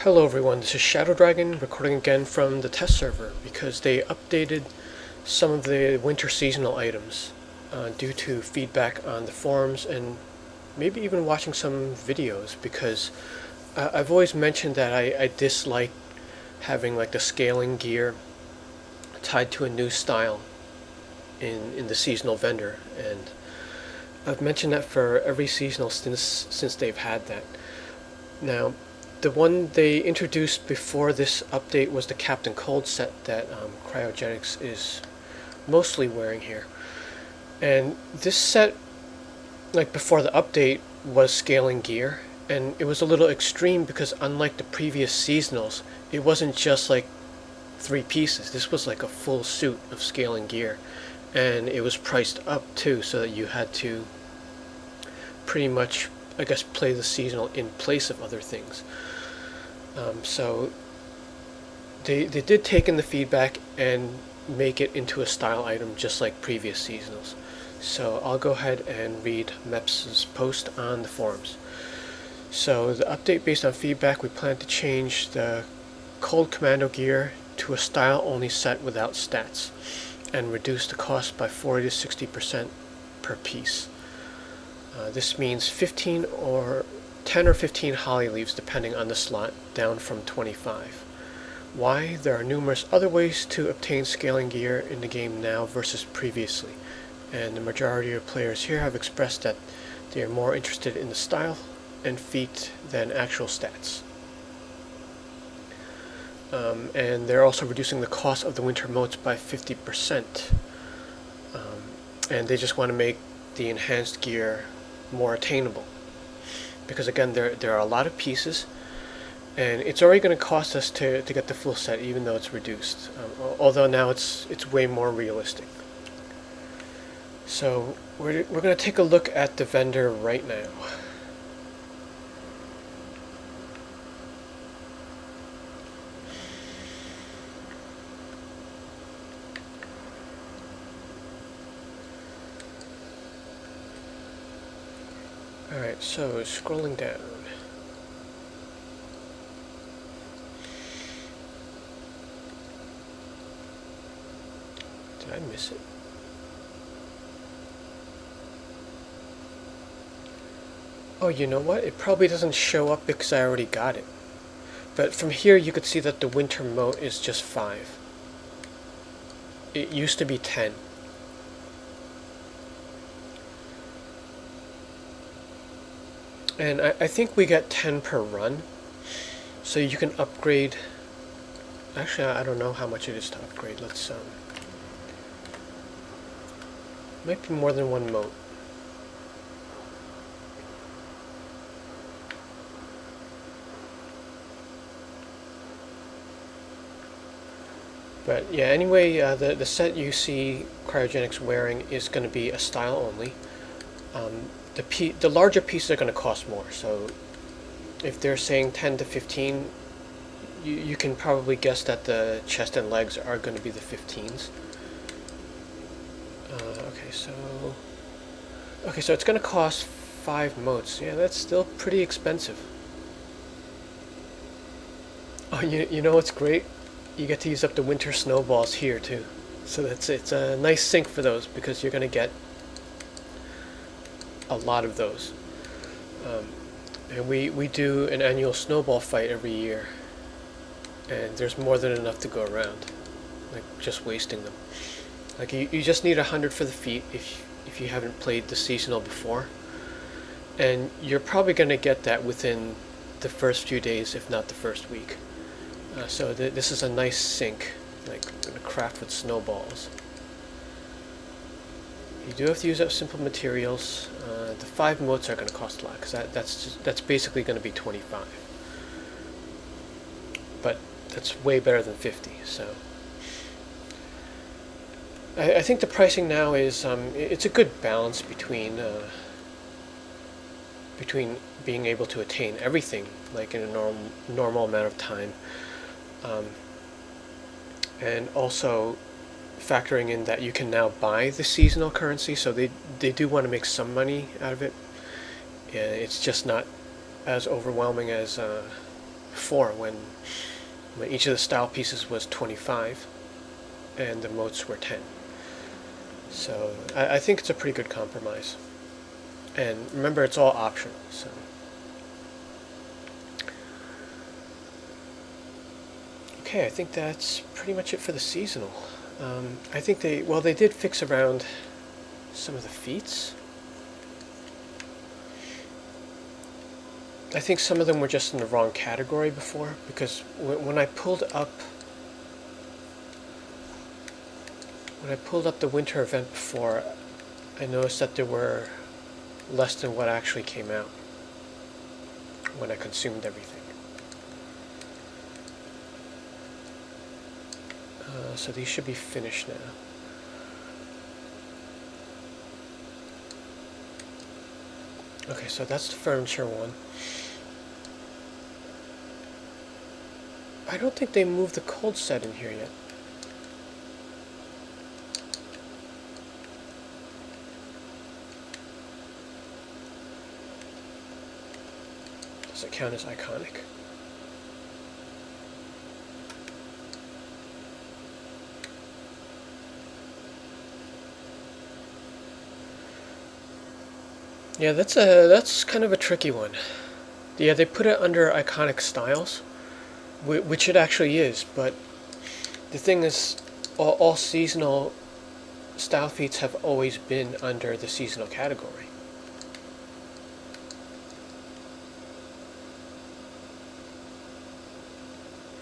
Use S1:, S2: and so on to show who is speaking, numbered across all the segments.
S1: Hello everyone, this is Shadow Dragon recording again from the test server because they updated some of the winter seasonal items due to feedback on the forums and maybe even watching some videos because I've always mentioned that I dislike having like the scaling gear tied to a new style in the seasonal vendor, and I've mentioned that for every seasonal since they've had that. Now, the one they introduced before this update was the Captain Cold set that Cryogenics is mostly wearing here. And this set, like before the update, was scaling gear, and it was a little extreme because unlike the previous seasonals, it wasn't just like 3 pieces. This was like a full suit of scaling gear, and it was priced up too, so that you had to pretty much, I guess, play the seasonal in place of other things. So they did take in the feedback and make it into a style item just like previous seasonals. So I'll go ahead and read Meps's post on the forums. So the update based on feedback, we plan to change the Cold Commando gear to a style only set without stats and reduce the cost by 40 to 60% per piece. This means 10 or 15 holly leaves depending on the slot, down from 25. Why? There are numerous other ways to obtain scaling gear in the game now versus previously, and the majority of players here have expressed that they are more interested in the style and feat than actual stats. And they're also reducing the cost of the winter motes by 50%. And they just want to make the enhanced gear more attainable. Because again, there are a lot of pieces, and it's already going to cost us to get the full set, even though it's reduced. Although now it's way more realistic. So we're going to take a look at the vendor right now. Alright, so scrolling down. Did I miss it? Oh, you know what? It probably doesn't show up because I already got it. But from here you could see that the winter mote is just 5. It used to be 10. And I think we get 10 per run, so you can upgrade. Actually, I don't know how much it is to upgrade. Let's might be more than one mote. But yeah, anyway, the set you see Cryogenics wearing is going to be a style only. The larger pieces are going to cost more, so if they're saying 10 to 15, you can probably guess that the chest and legs are going to be the 15s. Okay, so it's going to cost 5 motes. Yeah, that's still pretty expensive. Oh, you know what's great? You get to use up the winter snowballs here too. So it's a nice sink for those because you're going to get a lot of those. And we do an annual snowball fight every year, and there's more than enough to go around, like just wasting them. Like you just need 100 for the feet if you haven't played the seasonal before, and you're probably going to get that within the first few days, if not the first week. So this is a nice sink, like in a craft with snowballs. You do have to use up simple materials. The 5 motes are going to cost a lot, because that's basically going to be 25. But that's way better than 50. So I think the pricing now is it's a good balance between being able to attain everything like in a normal amount of time, and also factoring in that you can now buy the seasonal currency, so they do want to make some money out of it. It's just not as overwhelming as before when each of the style pieces was 25 and the motes were 10. So I think it's a pretty good compromise. And remember, it's all optional. So okay, I think that's pretty much it for the seasonal. I think they did fix around some of the feats. I think some of them were just in the wrong category before, because when I pulled up the winter event before, I noticed that there were less than what actually came out when I consumed everything. So these should be finished now. Okay, so that's the furniture one. I don't think they moved the cold set in here yet. Does it count as iconic? Yeah, that's kind of a tricky one. Yeah, they put it under iconic styles, which it actually is, but the thing is, all seasonal style feats have always been under the seasonal category.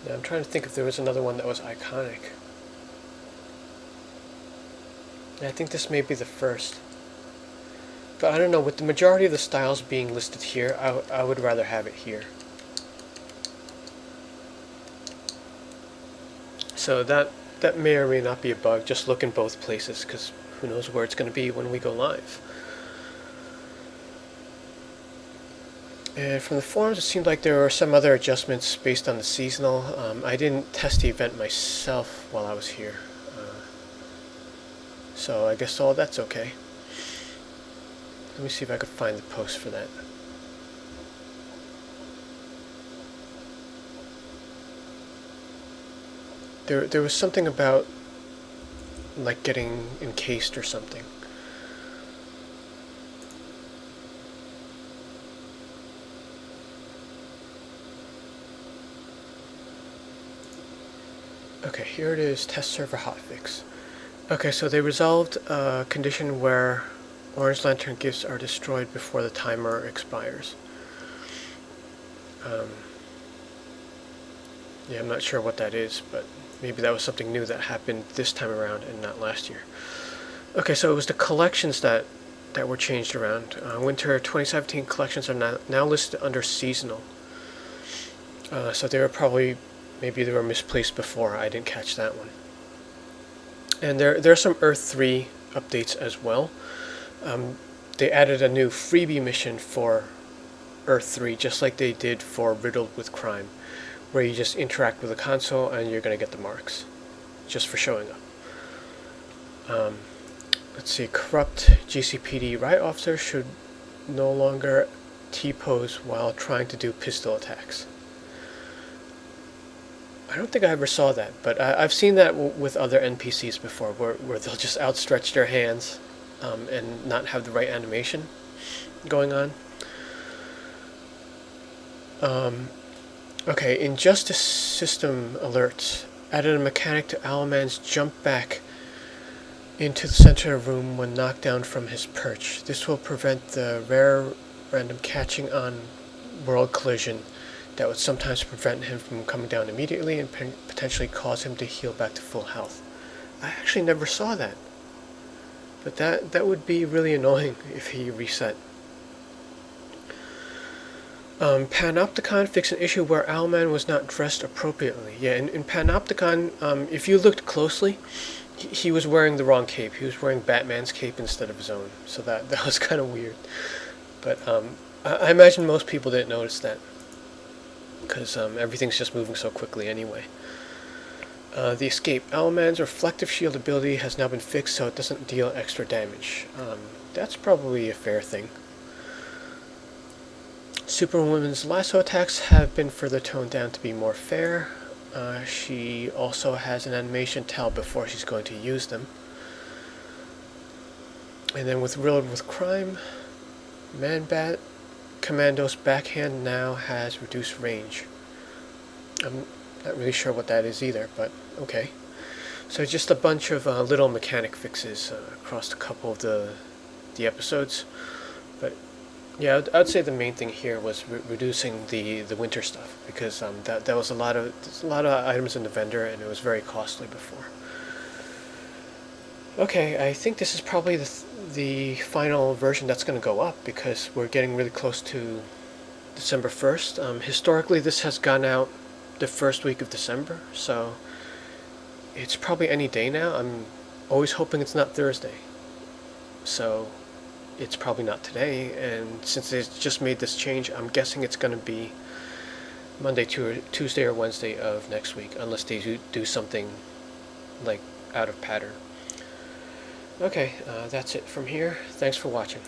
S1: Now I'm trying to think if there was another one that was iconic. And I think this may be the first. But I don't know, with the majority of the styles being listed here, I would rather have it here. So that may or may not be a bug. Just look in both places, because who knows where it's going to be when we go live. And from the forums, it seemed like there were some other adjustments based on the seasonal. I didn't test the event myself while I was here. So I guess all that's okay. Let me see if I could find the post for that. There was something about like getting encased or something. Okay, here it is, test server hotfix. Okay, so they resolved a condition where Orange Lantern gifts are destroyed before the timer expires. Yeah, I'm not sure what that is, but maybe that was something new that happened this time around and not last year. Okay, so it was the collections that were changed around. Winter 2017 collections are now listed under seasonal. So they were probably, maybe they were misplaced before. I didn't catch that one. And there are some Earth 3 updates as well. They added a new freebie mission for Earth 3, just like they did for Riddled with Crime, where you just interact with the console and you're going to get the marks, just for showing up. Let's see, corrupt GCPD riot officers should no longer T-pose while trying to do pistol attacks. I don't think I ever saw that, but I've seen that with other NPCs before, where they'll just outstretch their hands and not have the right animation going on. Okay, Injustice System alerts added a mechanic to Owlman's jump back into the center of the room when knocked down from his perch. This will prevent the rare random catching on world collision that would sometimes prevent him from coming down immediately and potentially cause him to heal back to full health. I actually never saw that. But that would be really annoying if he reset. Panopticon fixed an issue where Owlman was not dressed appropriately. Yeah, in Panopticon, if you looked closely, he was wearing the wrong cape. He was wearing Batman's cape instead of his own. So that was kind of weird. But I imagine most people didn't notice that, because everything's just moving so quickly anyway. The escape. Owlman's reflective shield ability has now been fixed so it doesn't deal extra damage. That's probably a fair thing. Superwoman's lasso attacks have been further toned down to be more fair. She also has an animation tell before she's going to use them. And then with Riddled with Crime, Man-Bat Commando's backhand now has reduced range. I'm not really sure what that is either, but okay. So just a bunch of little mechanic fixes across a couple of the episodes. But yeah, I'd say the main thing here was reducing the winter stuff, because that was a lot of items in the vendor, and it was very costly before. Okay, I think this is probably the final version that's going to go up, because we're getting really close to December 1st. Historically, this has gone out the first week of December, so it's probably any day now. I'm always hoping it's not Thursday, so it's probably not today. And since they just made this change, I'm guessing it's going to be Monday, Tuesday, or Wednesday of next week, unless they do something like out of pattern. Okay, that's it from here. Thanks for watching.